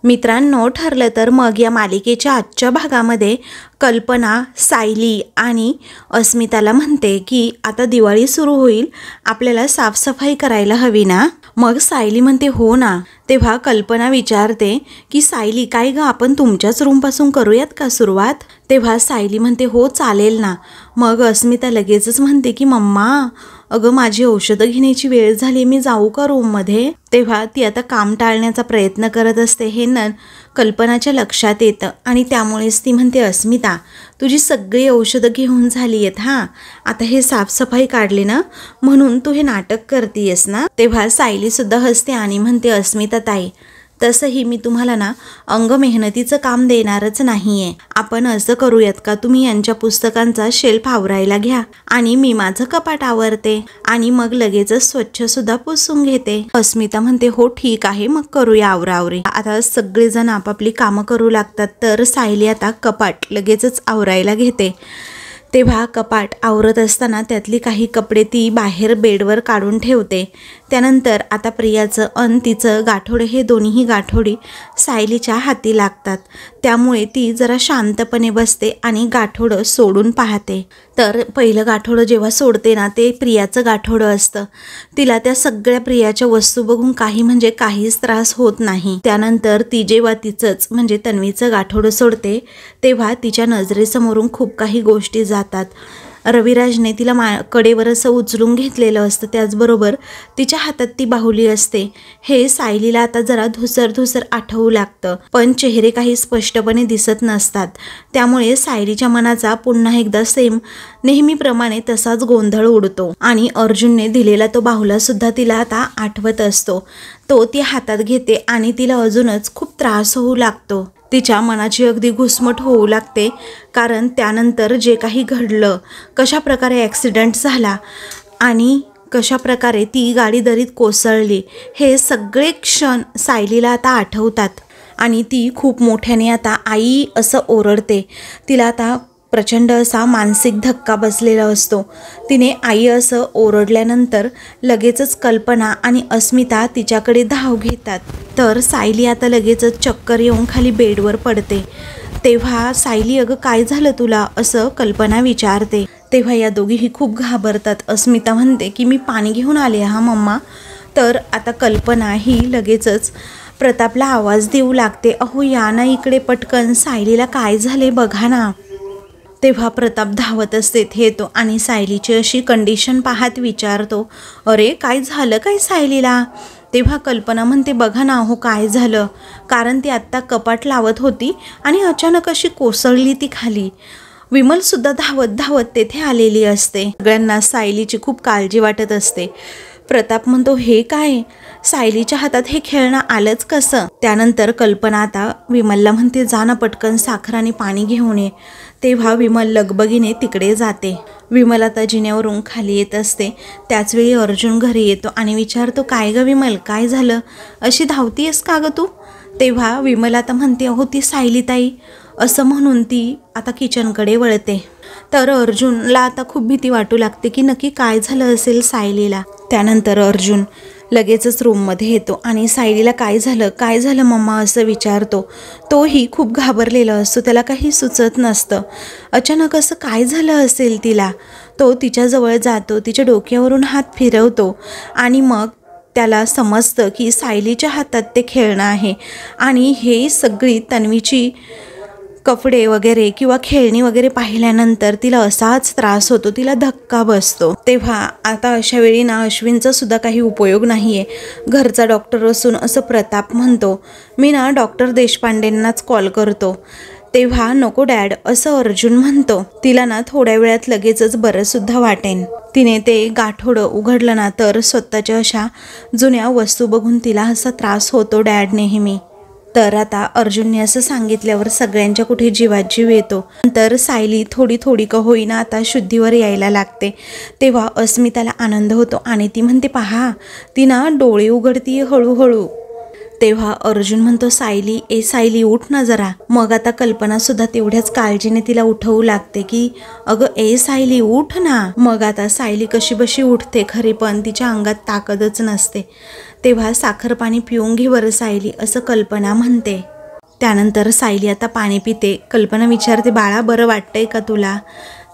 मित्रांनो, ठरलं तर मग या मालिकेच्या आजच्या भागामध्ये कल्पना सायली आणि अस्मिताला म्हणते की आता दिवाळी सुरू होईल, आपल्याला साफसफाई करायला हवी ना. मग सायली म्हणते हो ना. तेव्हा कल्पना विचारते की सायली काय ग, आपण तुमच्याच रूमपासून करूयात का सुरुवात. तेव्हा सायली म्हणते हो चालेल ना. मग अस्मिता लगेचच म्हणते की मम्मा अगं माझी औषधं घेण्याची वेळ झाली, मी जाऊ का रूममध्ये. तेव्हा ती आता काम टाळण्याचा प्रयत्न करत असते. हे कल्पनाच्या लक्षात येतं आणि त्यामुळेच ती म्हणते अस्मिता तुझी सगळी औषधं घेऊन झाली आहेत, हां आता हे साफसफाई काढली ना म्हणून तू हे नाटक करतीयस ना. तेव्हा सायली सुद्धा हसते आणि म्हणते अस्मिता ताई तसंही मी तुम्हाला ना अंग मेहनतीचं काम देणारच नाहीये. आपण असं करूयात का, तुम्ही यांच्या पुस्तकांचा शेल्फ आवरायला घ्या आणि मी माझं कपाट आवरते आणि मग लगेचच स्वच्छ सुद्धा पुसून घेते. अस्मिता म्हणते हो ठीक आहे, मग करूया आवरावरी. आता सगळेजण आपापली कामं करू लागतात. तर सायली आता कपाट लगेचच आवरायला घेते. तेव्हा कपाट आवरत असताना त्यातली काही कपडे ती बाहेर बेडवर काढून ठेवते. त्यानंतर आता प्रियाचं अन तिचं गाठोडे हे दोन्हीही गाठोडी सायलीच्या हाती लागतात. त्यामुळे ती जरा शांतपणे बसते आणि गाठोडं सोडून पाहते. तर पहिलं गाठोडं जेव्हा सोडते ना ते प्रियाचं गाठोडं असतं. तिला त्या सगळ्या प्रियाच्या वस्तू बघून काहीच त्रास होत नाही. त्यानंतर ती जेव्हा तिचंच म्हणजे तन्वीचं गाठोडं सोडते तेव्हा तिच्या नजरेसमोरून खूप काही गोष्टी जातात. रविराजने तिला कडेवर असं उचलून घेतलेलं असतं, त्याचबरोबर तिच्या हातात ती बाहुली असते. हे सायलीला आता जरा धुसर आठवू लागतं, पण चेहरे काही स्पष्टपणे दिसत नसतात. त्यामुळे सायलीच्या मनाचा पुन्हा एकदा सेम नेहमीप्रमाणे तसाच गोंधळ उडतो आणि अर्जुनने दिलेला तो बाहुला सुद्धा तिला आता आठवत असतो. तो ती हातात घेते आणि तिला अजूनच खूप त्रास होऊ लागतो. तिच्या मनाची अगदी घुसमट होऊ लागते, कारण त्यानंतर जे काही घडलं, कशा प्रकारे ॲक्सिडेंट झाला आणि कशा प्रकारे ती गाडी दरीत कोसळली, हे सगळे क्षण सायलीला आता आठवतात आणि ती खूप मोठ्याने आता आई असं ओरडते. तिला आता प्रचंड असा मानसिक धक्का बसलेला असतो. तिने आई असं ओरडल्यानंतर लगेचच कल्पना आणि अस्मिता तिच्याकडे धाव घेतात. तर सायली आता लगेचच चक्कर येऊन खाली बेडवर पडते. तेव्हा सायली अगं काय झालं तुला असं कल्पना विचारते. तेव्हा या दोघीही खूप घाबरतात. अस्मिता म्हणते की मी पाणी घेऊन आले हा मम्मा. तर आता कल्पना ही लगेचच प्रतापला आवाज देऊ लागते, अहो या ना इकडे पटकन, सायलीला काय झाले बघा ना. तेव्हा प्रताप धावत असते येतो आणि सायलीची अशी कंडिशन पाहत विचारतो, अरे काय झालं काय सायलीला. तेव्हा कल्पना म्हणते बघा ना हो काय झालं, कारण ती आत्ता कपाट लावत होती आणि अचानक अशी कोसळली ती खाली. विमलसुद्धा धावत तेथे आलेली असते. सगळ्यांना सायलीची खूप काळजी वाटत असते. प्रताप म्हणतो हे काय, सायलीच्या हातात हे खेळणं आलंच कसं. त्यानंतर कल्पना आता विमलला म्हणते जा ना पटकन साखर आणि पाणी घेऊन ये. तेव्हा विमल लगबगीने तिकडे जाते. विमल आता जिन्यावरून खाली येत असते. त्याचवेळी अर्जुन घरी येतो आणि विचारतो काय ग विमल काय झालं, अशी धावतीयस का ग तू. तेव्हा विमल आता म्हणते अहो ती सायलीताई, असं म्हणून ती आता किचनकडे वळते. तर अर्जुनला आता खूप भीती वाटू लागते की नक्की काय झालं असेल सायलीला. त्यानंतर अर्जुन लगेचच रूममध्ये येतो आणि सायलीला काय झालं मम्मा असं विचारतो. तोही खूप घाबरलेला असतो, त्याला काही सुचत नसतं. अचानक असं काय झालं असेल तिला. तो तिच्याजवळ जातो, तिच्या डोक्यावरून हात फिरवतो आणि मग त्याला समजतं की सायलीच्या हातात ते खेळणं आहे आणि हे सगळी तन्वीची कपडे वगैरे किंवा खेळणी वगैरे पाहिल्यानंतर तिला असाच त्रास होतो, तिला धक्का बसतो. तेव्हा आता अशा वेळी ना अश्विनचा सुद्धा काही उपयोग नाही आहे. घरचा डॉक्टर असून असं प्रताप म्हणतो, मी ना डॉक्टर देशपांडेंनाच कॉल करतो. तेव्हा नको डॅड असं अर्जुन म्हणतो. तिला ना थोड्या वेळात लगेचच बरं सुद्धा वाटेन. तिने ते गाठोडं उघडलं ना तर स्वतःच्या अशा जुन्या वस्तू बघून तिला असा त्रास होतो डॅड नेहमी. तर आता अर्जुनने असं सांगितल्यावर सगळ्यांच्या कुठे जीवात जीव येतो. नंतर सायली थोडी का होईना आता शुद्धीवर यायला लागते. तेव्हा अस्मिताला आनंद होतो आणि ती म्हणते पहा ती ना डोळे उघडतीये हळूहळू. तेव्हा अर्जुन म्हणतो सायली उठ ना जरा. मग आता कल्पना सुद्धा तेवढ्याच काळजीने तिला उठवू लागते की अगं सायली उठ ना. मग आता सायली कशी बशी उठते खरी, पण तिच्या अंगात ताकदच नसते. तेव्हा साखर पाणी पिऊन घे बरं सायली, असं कल्पना म्हणते. त्यानंतर सायली आता पाणी पिते. कल्पना विचारते, बाळा बरं वाटतंय का तुला?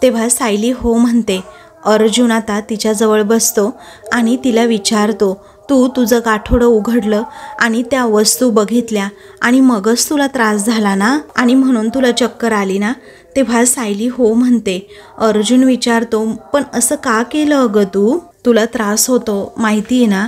तेव्हा सायली हो म्हणते. अर्जुन आता तिच्याजवळ बसतो आणि तिला विचारतो, तू तुझं गाठोडं उघडलं आणि त्या वस्तू बघितल्या आणि मगच तुला त्रास झाला ना, आणि म्हणून तुला चक्कर आली ना? तेव्हा सायली हो म्हणते. अर्जुन विचारतो, पण असं का केलं अगं तू? तुला त्रास होतो माहिती आहे ना?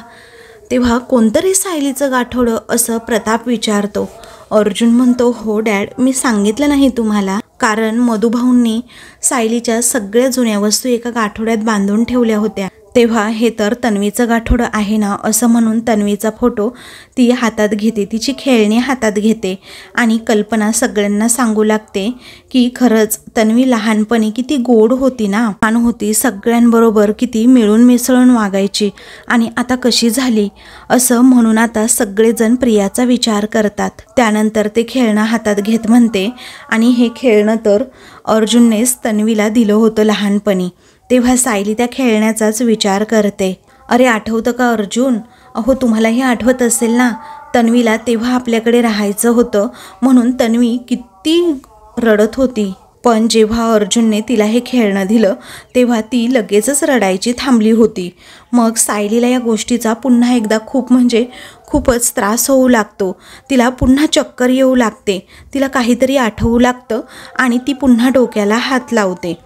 तेव्हा कोणतरी सायलीचं गाठोडं, असं प्रताप विचारतो. अर्जुन म्हणतो, हो डॅड, मी सांगितलं नाही तुम्हाला, कारण मधुभाऊंनी सायलीच्या सगळ्या जुन्या वस्तू एका गाठोड्यात बांधून ठेवल्या होत्या. तेव्हा हे तर तन्वीचं गाठोडं आहे ना, असं म्हणून तन्वीचा फोटो ती हातात घेते, तिची खेळणी हातात घेते आणि कल्पना सगळ्यांना सांगू लागते की खरंच तन्वी लहानपणी किती गोड होती ना, लहान होती, सगळ्यांबरोबर किती मिळून मिसळून वागायची आणि आता कशी झाली, असं म्हणून आता सगळेजण प्रियाचा विचार करतात. त्यानंतर ते खेळणं हातात घेत म्हणते, आणि हे खेळणं तर अर्जुननेच तन्वीला दिलं होतं लहानपणी. तेव्हा सायली त्या खेळण्याचाच विचार करते. अरे आठवतं का अर्जुन? अहो तुम्हालाही आठवत असेल ना, तन्वीला तेव्हा आपल्याकडे राहायचं होतं म्हणून तन्वी किती रडत होती, पण जेव्हा अर्जुनने तिला हे खेळणं दिलं तेव्हा ती लगेचच रडायची थांबली होती. मग सायलीला या गोष्टीचा पुन्हा एकदा खूपच त्रास होऊ लागतो. तिला पुन्हा चक्कर येऊ लागते, तिला काहीतरी आठवू लागतं आणि ती पुन्हा डोक्याला हात लावते.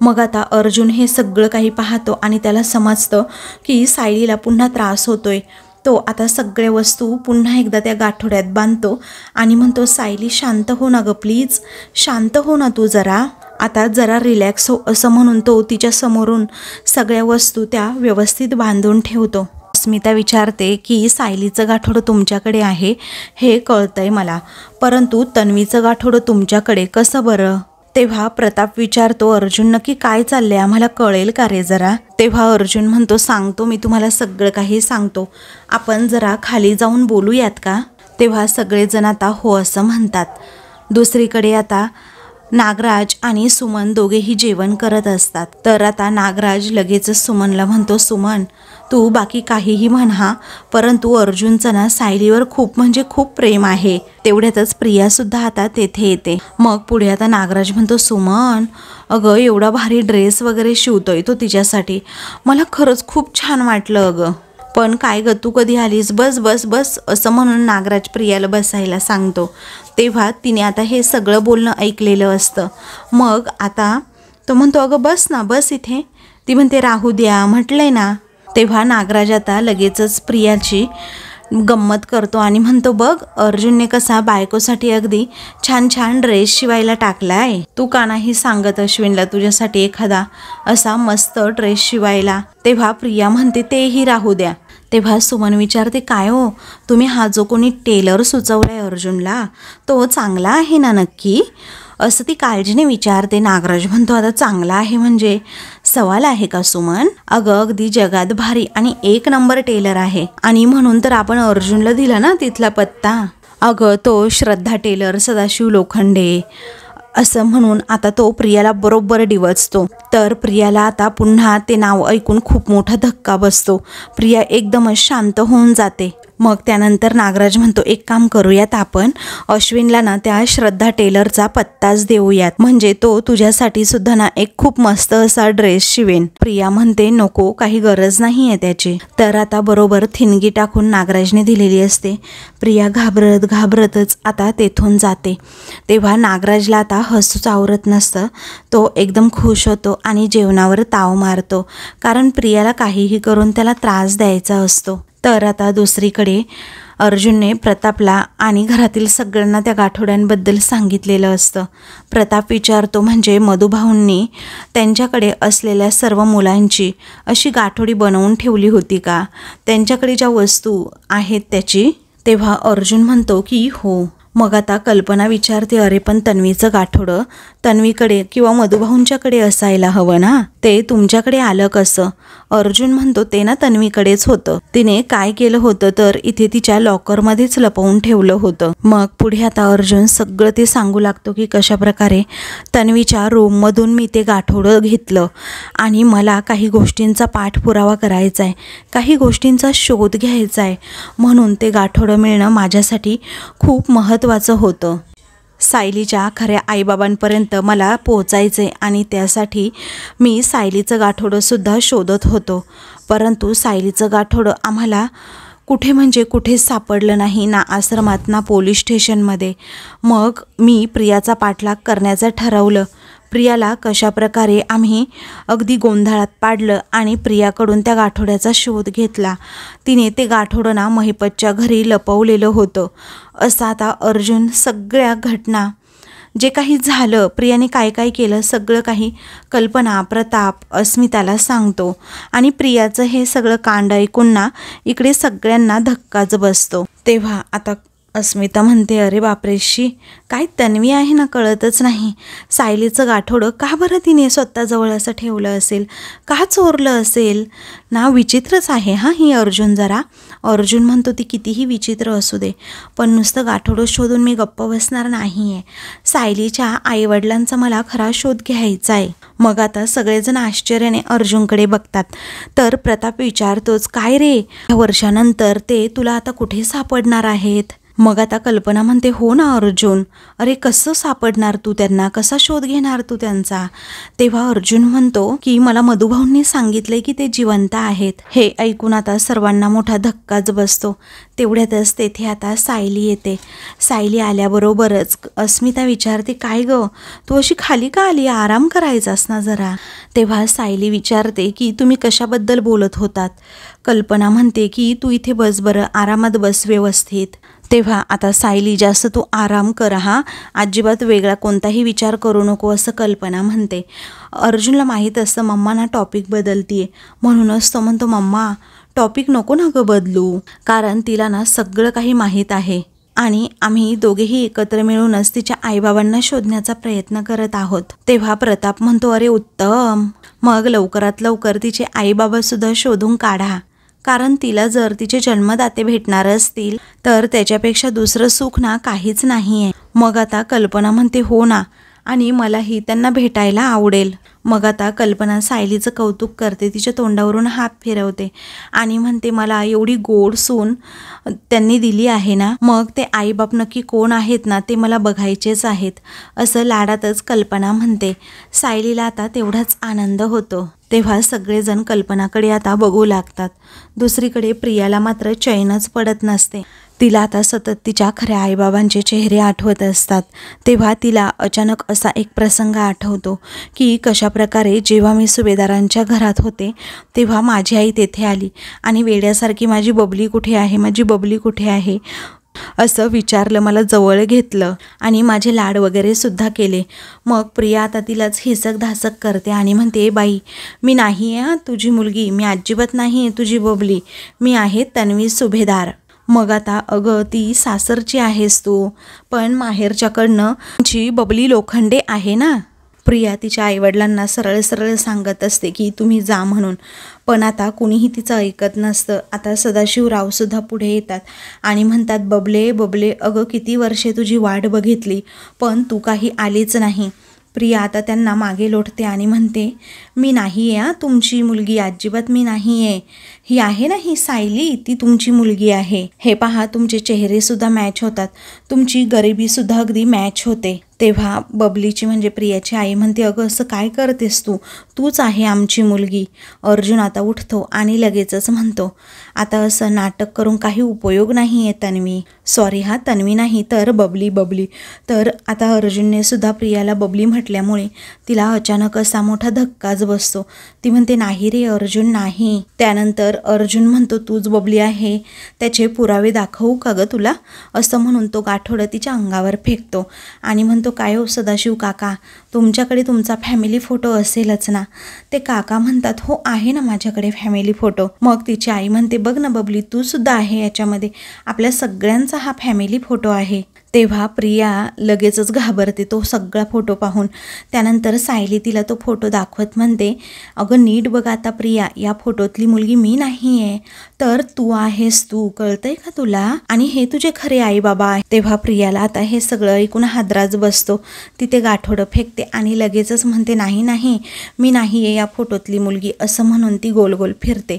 मग आता अर्जुन हे सगळं काही पाहतो आणि त्याला समजतं की सायलीला पुन्हा त्रास होतोय. तो आता सगळ्या वस्तू पुन्हा एकदा त्या गाठोड्यात बांधतो आणि म्हणतो, सायली शांत हो ना गं प्लीज, शांत हो ना तू जरा, आता जरा रिलॅक्स हो, असं म्हणून तो तिच्या समोरून सगळ्या वस्तू त्या व्यवस्थित बांधून ठेवतो. अस्मिता विचारते की सायलीचं गाठोडं तुमच्याकडे आहे हे कळतंय मला, परंतु तन्वीचं गाठोडं तुमच्याकडे कसं बरं? तेव्हा प्रताप विचारतो, अर्जुन नक्की काय चाललंय, आम्हाला कळेल का रे जरा? तेव्हा अर्जुन म्हणतो, सांगतो मी तुम्हाला, सगळं काही सांगतो, आपण जरा खाली जाऊन बोलूयात का? तेव्हा सगळेजण आता हो असं म्हणतात. दुसरीकडे आता नागराज आणि सुमन दोघेही जेवण करत असतात. तर आता नागराज लगेचच सुमनला म्हणतो, सुमन तू बाकी काहीही म्हणा, परंतु अर्जुनचं ना सायलीवर खूप प्रेम आहे. तेवढ्यातच प्रियासुद्धा आता तेथे येते. मग पुढे आता नागराज म्हणतो, सुमन अगं एवढा भारी ड्रेस वगैरे शिवतोय तो तिच्यासाठी, मला खरंच खूप छान वाटलं अगं, पण काय ग तू कधी आलीस, बस बस बस, असं म्हणून नागराज प्रियाला बसायला सांगतो. तेव्हा तिने आता हे सगळं बोलणं ऐकलेलं असतं. मग आता तो म्हणतो, अगं बस ना, बस इथे. ती म्हणते, राहू द्या म्हटलंय ना. तेव्हा नागराज आता लगेचच प्रियाची गंमत करतो आणि म्हणतो, बघ अर्जुनने कसा बायकोसाठी अगदी छान छान ड्रेस शिवायला टाकलाय, तू का नाही सांगत अश्विनला तुझ्यासाठी एखादा असा मस्त ड्रेस शिवायला? तेव्हा प्रिया म्हणते, तेही राहू द्या. तेव्हा सुमन विचारते, काय हो तुम्ही हा जो कोणी टेलर सुचवलाय अर्जुनला, तो चांगला आहे ना नक्की, असं ती काळजीने विचारते. नागराज म्हणतो, आता चांगला आहे म्हणजे सवाल आहे का सुमन? अगं अगदी जगात भारी आणि एक नंबर टेलर आहे, आणि म्हणून तर आपण अर्जुनला दिला ना तिथला पत्ता. अगं तो श्रद्धा टेलर सदाशिव लोखंडे, असं म्हणून आता तो प्रियाला बरोबर डिवचतो. तर प्रियाला आता पुन्हा ते नाव ऐकून खूप मोठा धक्का बसतो. प्रिया एकदमच शांत होऊन जाते. मग त्यानंतर नागराज म्हणतो, एक काम करूयात, आपण अश्विनला ना त्या श्रद्धा टेलरचा पत्ताच देऊयात, म्हणजे तो तुझ्यासाठी सुद्धा ना एक खूप मस्त असा ड्रेस शिवेन. प्रिया म्हणते, नको, काही गरज नाही आहे त्याची. तर आता बरोबर थिणगी टाकून नागराजने दिलेली असते. प्रिया घाबरतच आता तेथून जाते. तेव्हा नागराजला आता हसूच आवरत नसतं. तो एकदम खुश होतो आणि जेवणावर ताव मारतो, कारण प्रियाला काहीही करून त्याला त्रास द्यायचा असतो. तर आता दुसरीकडे अर्जुनने प्रतापला आणि घरातील सगळ्यांना त्या गाठोड्यांबद्दल सांगितलेलं असतं. प्रताप विचारतो, म्हणजे मधुभाऊंनी त्यांच्याकडे असलेल्या सर्व मुलांची अशी गाठोडी बनवून ठेवली होती का, त्यांच्याकडे ज्या वस्तू आहेत त्याची? तेव्हा अर्जुन म्हणतो की हो. मग आता कल्पना विचारते, अरे पण तन्वीचं गाठोडं तन्वीकडे किंवा मधुभाऊंच्याकडे असायला हवं ना, ते तुमच्याकडे आलं कसं? अर्जुन म्हणतो, ते ना तन्वीकडेच होतं. तिने काय केलं होतं तर इथे तिच्या लॉकरमध्येच लपवून ठेवलं होतं. मग पुढे आता अर्जुन सगळं ते सांगू लागतो की कशा प्रकारे तन्वीच्या रूममधून मी ते गाठोडं घेतलं आणि मला काही गोष्टींचा पाठपुरावा करायचा आहे, काही गोष्टींचा शोध घ्यायचा आहे, म्हणून ते गाठोडं मिळणं माझ्यासाठी खूप महत्त्वाचं होतं. सायलीच्या खऱ्या आईबाबांपर्यंत मला पोचायचे आणि त्यासाठी मी सायलीचं गाठोडंसुद्धा शोधत होतो. परंतु सायलीचं गाठोडं आम्हाला कुठे म्हणजे कुठेच सापडलं नाही, ना आश्रमात ना पोलीस स्टेशनमध्ये. मग मी प्रियाचा पाठलाग करण्याचं ठरवलं. प्रियाला कशाप्रकारे आम्ही अगदी गोंधळात पाडलं आणि प्रियाकडून त्या गाठोड्याचा शोध घेतला. तिने ते गाठोडं ना महिपतच्या घरी लपवलेलं होतं. असं आता अर्जुन सगळ्या घटना, जे काही झालं, प्रियाने काय काय केलं, सगळं काही कल्पना, प्रताप, अस्मिताला सांगतो. आणि प्रियाचं हे सगळं कांड ऐकून ना इकडे सगळ्यांना धक्काच बसतो. तेव्हा आता अस्मिता म्हणते, अरे बापरेशी, काय तन्वी आहे ना कळतच नाही. सायलीचं गाठोडं का बरं तिने स्वतःजवळ असं ठेवलं असेल, का चोरलं असेल ना, विचित्रच आहे हां ही अर्जुन जरा. अर्जुन म्हणतो, ती कितीही विचित्र असू दे, पण नुसतं गाठोडं शोधून मी गप्प बसणार नाही आहे. सायलीच्या आईवडिलांचा मला खरा शोध घ्यायचा आहे. मग आता सगळेजण आश्चर्याने अर्जुनकडे बघतात. तर प्रताप विचारतोच, काय रे, वर्षानंतर ते तुला आता कुठे सापडणार आहेत? मग आता कल्पना म्हणते, हो ना अर्जुन, अरे कसं सापडणार तू त्यांना, कसा शोध घेणार तू त्यांचा? तेव्हा अर्जुन म्हणतो की मला मधुभाऊंनी सांगितले की ते जिवंत आहेत. हे ऐकून आता सर्वांना मोठा धक्काच बसतो. तेवढ्यातच तेथे आता सायली येते. सायली आल्याबरोबरच अस्मिता विचारते, काय गं, तू अशी खाली का आली, आराम करायचास ना जरा. तेव्हा सायली विचारते की तुम्ही कशाबद्दल बोलत होतात? कल्पना म्हणते की तू इथे बस बरं, आरामात बस व्यवस्थित. तेव्हा आता सायली, जास्त तू आराम कर हा, अजिबात वेगळा कोणताही विचार करू नको, असं कल्पना म्हणते. अर्जुनला माहीत असतं मम्मा ना टॉपिक बदलतीये, म्हणूनच तो म्हणतो, मम्मा टॉपिक नको ना गं बदलू, कारण तिला ना सगळं काही माहीत आहे आणि आम्ही दोघेही एकत्र मिळूनच तिच्या आईबाबांना शोधण्याचा प्रयत्न करत आहोत. तेव्हा प्रताप म्हणतो, अरे उत्तम, मग लवकरात लवकर तिचे आईबाबा सुद्धा शोधून काढा, कारण तिला जर तिचे जन्मदाते भेटणार असतील तर त्याच्यापेक्षा दुसरं सुख ना काहीच नाही आहे. मग आता कल्पना म्हणते, हो ना, आणि मलाही त्यांना भेटायला आवडेल. मग आता कल्पना सायलीचं कौतुक करते, तिच्या तोंडावरून हात फिरवते आणि म्हणते, मला एवढी गोड सून त्यांनी दिली आहे ना, मग ते आईबाप नक्की कोण आहेत ना ते मला बघायचेच आहेत, असं लाडातच कल्पना म्हणते. सायलीला आता तेवढाच आनंद होतो. तेव्हा सगळेजण कल्पनाकडे आता बघू लागतात. दुसरीकडे प्रियाला मात्र चैनच पडत नसते. तिला आता सतत तिच्या खऱ्या आईबाबांचे चेहरे आठवत असतात. तेव्हा तिला अचानक असा एक प्रसंग आठवतो की कशाप्रकारे जेव्हा मी सुभेदारांच्या घरात होते तेव्हा माझी आई तेथे आली आणि वेड्यासारखी माझी बबली कुठे आहे, माझी बबली कुठे आहे असं विचारलं, मला जवळ घेतलं आणि माझे लाड वगैरे सुद्धा केले. मग प्रिया आता तिलाच हिसक धासक करते आणि म्हणते, बाई मी नाही आहे तुझी मुलगी, मी अजिबात नाही आहे तुझी बबली, मी आहे तन्वी सुभेदार. मग आता अगं ती सासरची आहेस तू, पण माहेरच्याकडनं जी बबली लोखंडे आहे ना. प्रिया तिच्या आईवडिलांना सरळ सरळ सांगत असते की तुम्ही जा म्हणून, पण आता कुणीही तिचं ऐकत नसतं. आता सदाशिवरावसुद्धा पुढे येतात आणि म्हणतात, बबले बबले, अगं किती वर्षे तुझी वाट बघितली पण तू काही आलीच नाही. प्रिया आता त्यांना मागे लोटते आणि म्हणते, मी नाही आहे तुमची मुलगी, अजिबात मी नाही आहे. ही आहे ना ही सायली, ती तुमची मुलगी आहे. हे पहा तुमचे चेहरेसुद्धा मॅच होतात, तुमची गरिबीसुद्धा अगदी मॅच होते. तेव्हा बबलीची म्हणजे प्रियाची आई म्हणते, अगं असं काय करतेस तू, तूच आहे आमची मुलगी. अर्जुन आता उठतो आणि लगेचच म्हणतो, आता असं नाटक करून काही उपयोग नाही आहे तन्वी, सॉरी हा तन्वी नाही तर बबली बबली. तर आता अर्जुनने सुद्धा प्रियाला बबली म्हटल्यामुळे तिला अचानक असा मोठा धक्काच बसतो. ती म्हणते, नाही रे अर्जुन नाही. त्यानंतर अर्जुन म्हणतो, तूच बबली आहे, त्याचे पुरावे दाखवू का गं तुला, असं म्हणून तो गाठोडं तिच्या अंगावर फेकतो आणि म्हणतो, काय हो सदाशिव काका, तुमच्याकडे तुमचा फॅमिली फोटो असेलच ना. ते काका म्हणतात, हो आहे ना माझ्याकडे फॅमिली फोटो. मग तिची आई म्हणते, बघ ना बबली, तू सुद्धा आहे याच्यामध्ये, आपल्या सगळ्यांचा हा फॅमिली फोटो आहे. तेव्हा प्रिया लगेचच घाबरते तो सगळा फोटो पाहून. त्यानंतर सायली तिला तो फोटो दाखवत म्हणते, अगं नीट बघ आता प्रिया, या फोटोतली मुलगी मी नाही आहे, तर तू आहेस, तू कळतंय का तुला, आणि हे तुझे खरे आई बाबा आहे. तेव्हा प्रियाला आता हे सगळं ऐकून हादराच बसतो. तिथे गाठोडं फेकते आणि लगेचच म्हणते, नाही नाही मी नाही आहे या फोटोतली मुलगी, असं म्हणून ती गोल गोल फिरते.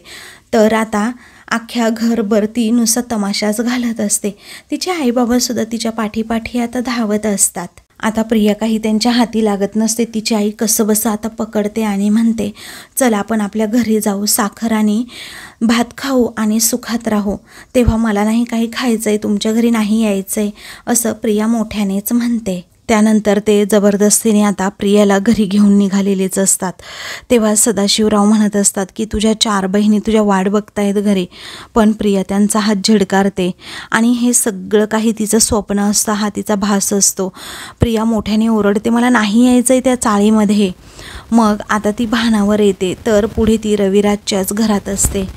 तर आता अख्ख्या घरभर ती नुसतं तमाशाच घालत असते. तिचे आईबाबासुद्धा तिच्या पाठीपाठी आता धावत असतात. आता प्रिया काही त्यांच्या हाती लागत नसते. तिची आई कसं बसं आता पकडते आणि म्हणते, चला आपण आपल्या घरी जाऊ, साखर आणि भात खाऊ आणि सुखात राहू. तेव्हा मला नाही काही खायचं आहे, तुमच्या घरी नाही यायचं आहे, असं प्रिया मोठ्यानेच म्हणते. त्यानंतर ते जबरदस्तीने आता प्रियाला घरी घेऊन निघालेलेच असतात. तेव्हा सदाशिवराव म्हणत असतात की तुझ्या 4 बहिणी तुझ्या वाट बघतायत घरी, पण प्रिया त्यांचा हात झिडकारते आणि हे सगळं काही तिचं स्वप्न असतं, हा तिचा भास असतो. प्रिया मोठ्याने ओरडते, मला नाही यायचं आहे त्या चाळीमध्ये. मग आता ती भानावर येते, तर पुढे ती रविराजच्याच घरात असते.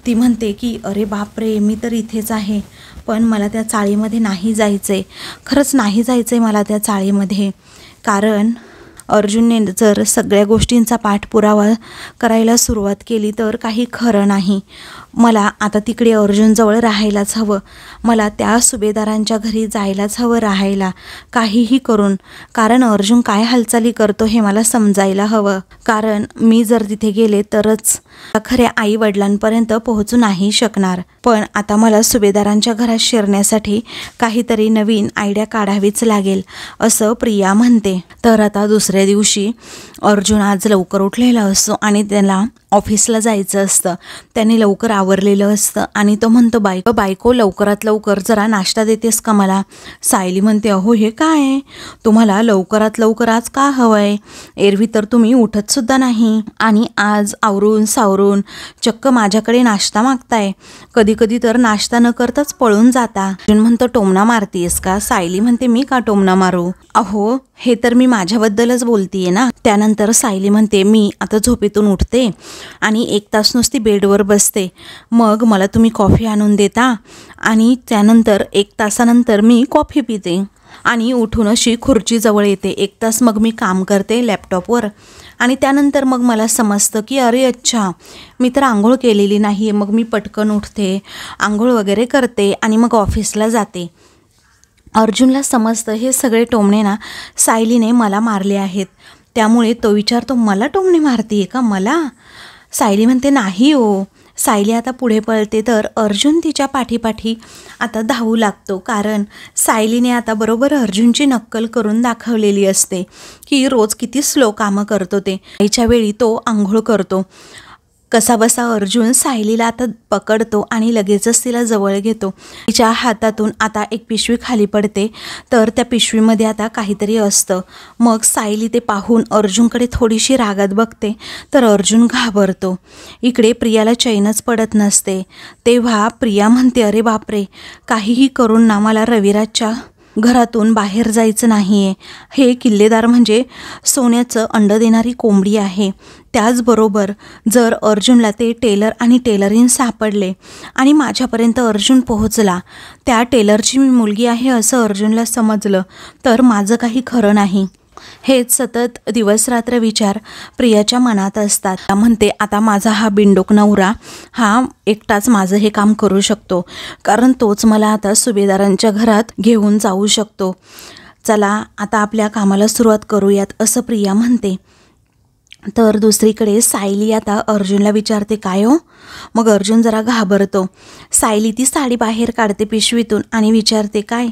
ती म्हणते की अरे बापरे, मी तर इथेच आहे, पण मला त्या चाळीमध्ये नाही जायचं आहे, खरंच नाही जायचं आहे मला त्या चाळीमध्ये. कारण अर्जुनने जर सगळ्या गोष्टींचा पाठपुरावा करायला सुरुवात केली तर काही खरं नाही. मला आता तिकडे अर्जुनजवळ राहायलाच हवं, मला त्या सुभेदारांच्या घरी जायलाच हवं राहायला, काहीही करून. कारण अर्जुन काय हालचाली करतो हे मला समजायला हवं. कारण मी जर तिथे गेले तरच खऱ्या आई वडिलांपर्यंत पोहोचू नाही शकणार. पण आता मला सुभेदारांच्या घरात शिरण्यासाठी काहीतरी नवीन आयडिया काढावीच लागेल, असं प्रिया म्हणते. तर आता दुसऱ्या दिवशी अर्जुन आज लवकर उठलेला असतो आणि त्याला ऑफिसला जायचं असतं. त्याने लवकर आवरलेलं असतं आणि तो म्हणतो, बायको लवकरात लवकर जरा नाश्ता देतेस का मला. सायली म्हणते, अहो हे काय आहे, तुम्हाला लवकरात लवकर आज का हवं आहे, एरवी तर तुम्ही उठतसुद्धा नाही आणि आज आवरून सावरून चक्क माझ्याकडे नाश्ता मागताय, कधी कधी तर नाश्ता न करताच पळून जाता. अर्जुन म्हणतो, टोमणा मारतीयस का. सायली म्हणते, मी का टोमणा मारू, अहो हे तर मी माझ्याबद्दलच बोलतीये ना. त्यानंतर सायली म्हणते, मी आता झोपेतून उठते आणि 1 तास नुसती बेडवर बसते, मग मला तुम्ही कॉफी आणून देता आणि त्यानंतर 1 तासानंतर मी कॉफी पिते आणि उठून अशी खुर्चीजवळ येते. 1 तास मग मी काम करते लॅपटॉपवर आणि त्यानंतर मग मला समजतं की अरे अच्छा, मी तर आंघोळ केलेली नाही आहे. मग मी पटकन उठते, आंघोळ वगैरे करते आणि मग ऑफिसला जाते. अर्जुनला समजतं हे सगळे टोमणे ना सायलीने मला मारले आहेत. त्यामुळे तो विचारतो, मला टोमणे मारते का मला. सायली म्हणते, नाही हो. सायली आता पुढे पळते तर अर्जुन तिच्या पाठीपाठी आता धावू लागतो. कारण सायलीने आता बरोबर अर्जुनची नक्कल करून दाखवलेली असते की रोज किती स्लो कामं करतो ते. आईच्या वेळी तो आंघोळ करतो. कसाबसा अर्जुन सायलीला आता पकडतो आणि लगेचच तिला जवळ घेतो. तिच्या हातातून आता एक पिशवी खाली पडते, तर त्या पिशवीमध्ये आता काहीतरी असतं. मग सायली ते पाहून अर्जुनकडे थोडीशी रागात बघते, तर अर्जुन घाबरतो. इकडे प्रियाला चैनच पडत नसते. तेव्हा प्रिया म्हणते, अरे बापरे, काहीही करून ना मला रविराजच्या घरातून बाहेर जायचं नाही आहे. हे किल्लेदार म्हणजे सोन्याचं अंड देणारी कोंबडी आहे. त्याचबरोबर जर अर्जुनला ते टेलर आणि टेलरिन सापडले आणि माझ्यापर्यंत अर्जुन पोहोचला, त्या टेलरची मी मुलगी आहे असं अर्जुनला समजलं, तर माझं काही खरं नाही. हेच सतत दिवसरात्र विचार प्रियाच्या मनात असतात. म्हणते, आता माझा हा बिंडोक नवरा हा एकटाच माझं हे काम करू शकतो, कारण तोच मला आता सुभेदारांच्या घरात घेऊन जाऊ शकतो. चला आता आपल्या कामाला सुरुवात करूयात, असं प्रिया म्हणते. तर दुसरीकडे सायली आता अर्जुनला विचारते, काय हो. मग अर्जुन जरा घाबरतो. सायली ती साडी बाहेर काढते पिशवीतून आणि विचारते, काय,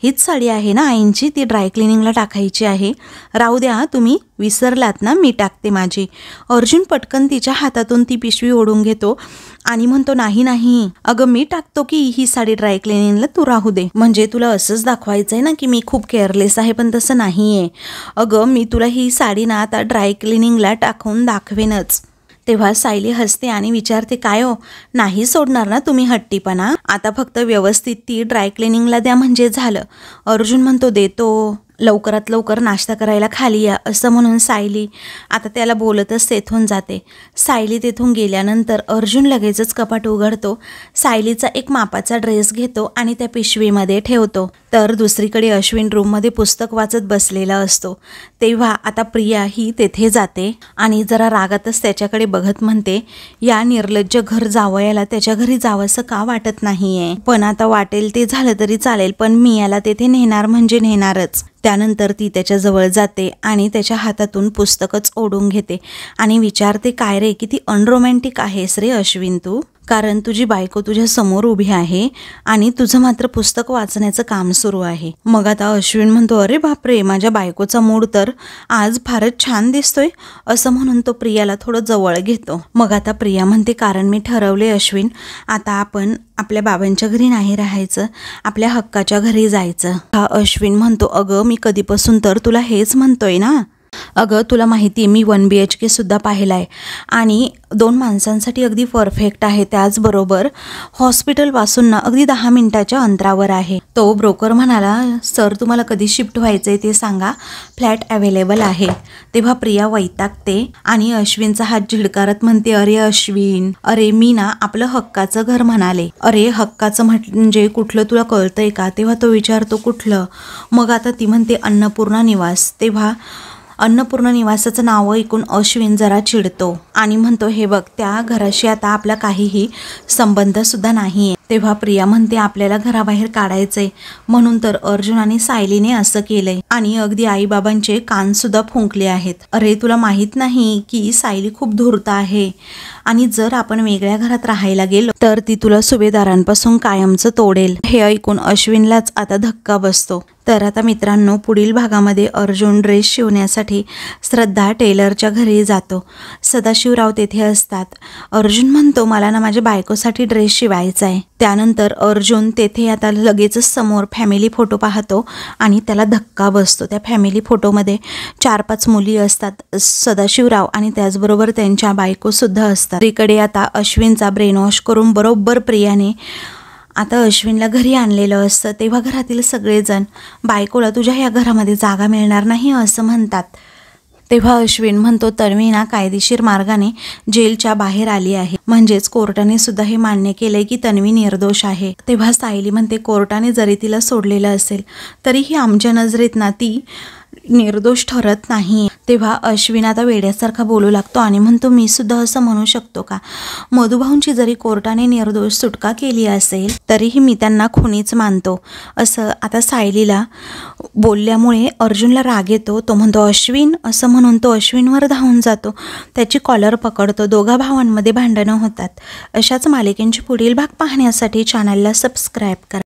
हीच साडी आहे ना आईंची, ती ड्राय क्लिनिंगला टाकायची आहे, राहू द्या, तुम्ही विसरलात ना, मी टाकते माझी. अर्जुन पटकन तिच्या हातातून ती पिशवी ओढून घेतो आणि म्हणतो, नाही नाही अगं, मी टाकतो की ही साडी ड्राय क्लिनिंगला, तू राहू दे. म्हणजे तुला असंच दाखवायचं आहे ना की मी खूप केअरलेस आहे, पण तसं नाही आहे. अगं मी तुला ही साडी ना आता ड्राय क्लिनिंगला टाकून दाखवेनच. तेव्हा सायली हसते आणि विचारते, काय हो, नाही सोडणार ना तुम्ही हट्टीपणा, आता फक्त व्यवस्थित ती ड्राय क्लिनिंगला द्या म्हणजे झालं. अर्जुन म्हणतो, देतो, लवकरात लवकर नाश्ता करायला खाली या असं म्हणून सायली आता त्याला बोलतच तेथून जाते. सायली तेथून गेल्यानंतर अर्जुन लगेचच कपाट उघडतो, सायलीचा एक मापाचा ड्रेस घेतो आणि त्या पिशवीमध्ये ठेवतो. तर दुसरीकडे अश्विन रूममध्ये पुस्तक वाचत बसलेला असतो. तेव्हा आता प्रिया ही तेथे जाते आणि जरा रागातच त्याच्याकडे बघत म्हणते, या निर्लज्ज घर जावयाला त्याच्या घरी जावंसं का वाटत नाहीये. पण आता वाटेल ते झालं तरी चालेल, पण मी याला तेथे नेणार म्हणजे नेणारच. त्यानंतर ती त्याच्याजवळ जाते आणि त्याच्या हातातून पुस्तकच ओढून घेते आणि विचारते, काय रे किती अनरोमॅन्टिक आहेस रे अश्विन तू, कारण तुझी बायको तुझ्या समोर उभी आहे आणि तुझं मात्र पुस्तक वाचण्याचं काम सुरू आहे. मग आता अश्विन म्हणतो, अरे बापरे, माझ्या बायकोचा मूड तर आज फारच छान दिसतोय असं म्हणून तो प्रियाला थोडं जवळ घेतो. मग आता प्रिया म्हणते, कारण मी ठरवले अश्विन, आता आपण आपल्या बाबांच्या घरी नाही राहायचं, आपल्या हक्काच्या घरी जायचं. हा अश्विन म्हणतो, अगं मी कधीपासून तर तुला हेच म्हणतोय ना. अगं तुला माहिती आहे मी 1 BHK सुद्धा पाहिला आहे आणि 2 माणसांसाठी अगदी परफेक्ट आहे. त्याचबरोबर हॉस्पिटलपासून ना अगदी 10 मिनिटाच्या अंतरावर आहे. तो ब्रोकर म्हणाला, सर तुम्हाला कधी शिफ्ट व्हायचं आहे ते सांगा, फ्लॅट अवेलेबल आहे. तेव्हा प्रिया वैतागते आणि अश्विनचा हात झिडकारत म्हणते, अरे अश्विन, अरे मी ना आपलं हक्काचं घर म्हणाले. अरे हक्काचं म्हणजे कुठलं तुला कळतंय का. तेव्हा तो विचारतो, कुठलं. मग आता ती म्हणते अन्नपूर्णा निवास. तेव्हा अन्नपूर्णा निवासाचं नाव ऐकून अश्विन जरा चिडतो आणि म्हणतो, हे बघ त्या घराशी आता आपला काहीही संबंध सुद्धा नाहीये. तेव्हा प्रिया म्हणते, आपल्याला घराबाहेर काढायचंय म्हणून तर अर्जुन आणि सायलीने असं केलंय आणि अगदी आईबाबांचे कान सुद्धा फुंकले आहेत. अरे तुला माहित नाही की सायली खूप धूर्त आहे आणि जर आपण वेगळ्या घरात राहायला गेलो तर ती तुला सुभेदारांपासून कायमचं तोडेल. हे ऐकून अश्विनलाच आता धक्का बसतो. तर आता मित्रांनो, पुढील भागामध्ये अर्जुन ड्रेस शिवण्यासाठी श्रद्धा टेलरच्या घरी जातो. सदाशिवराव तेथे असतात. अर्जुन म्हणतो, मला ना माझ्या बायकोसाठी ड्रेस शिवायचा आहे. त्यानंतर अर्जुन तेथे आता लगेचच समोर फॅमिली फोटो पाहतो आणि त्याला धक्का बसतो. त्या फॅमिली फोटोमध्ये 4-5 मुली असतात, सदाशिवराव आणि त्याचबरोबर त्यांच्या बायकोसुद्धा असतात. इकडे आता अश्विनचा ब्रेन वॉश करून बरोबर प्रियाने आता अश्विनला घरी आणलेलं असतं. तेव्हा घरातील सगळेजण बायकोला तुझ्या ह्या घरामध्ये जागा मिळणार नाही असं म्हणतात. तेव्हा अश्विन म्हणतो, तन्वी ना कायदेशीर मार्गाने जेलच्या बाहेर आली आहे, म्हणजेच कोर्टाने सुद्धा हे मान्य केलंय की तन्वी निर्दोष आहे. तेव्हा सायली म्हणते, कोर्टाने जरी तिला सोडलेलं असेल तरीही आमच्या नजरेत ना ती निर्दोष ठरत नाही. तेव्हा अश्विन आता वेड्यासारखा बोलू लागतो आणि म्हणतो, मी सुद्धा असं म्हणू शकतो का. मधुभाऊंची जरी कोर्टाने निर्दोष सुटका केली असेल तरीही मी त्यांना खुनीच मानतो. असं आता सायलीला बोलल्यामुळे अर्जुनला राग येतो. तो म्हणतो, अश्विन असं म्हणून तो अश्विनवर धावून जातो, त्याची कॉलर पकडतो. दोघा भावांमध्ये भांडणं होतात. अशाच मालिकेंचे पुढील भाग पाहण्यासाठी चॅनलला सबस्क्राईब करा.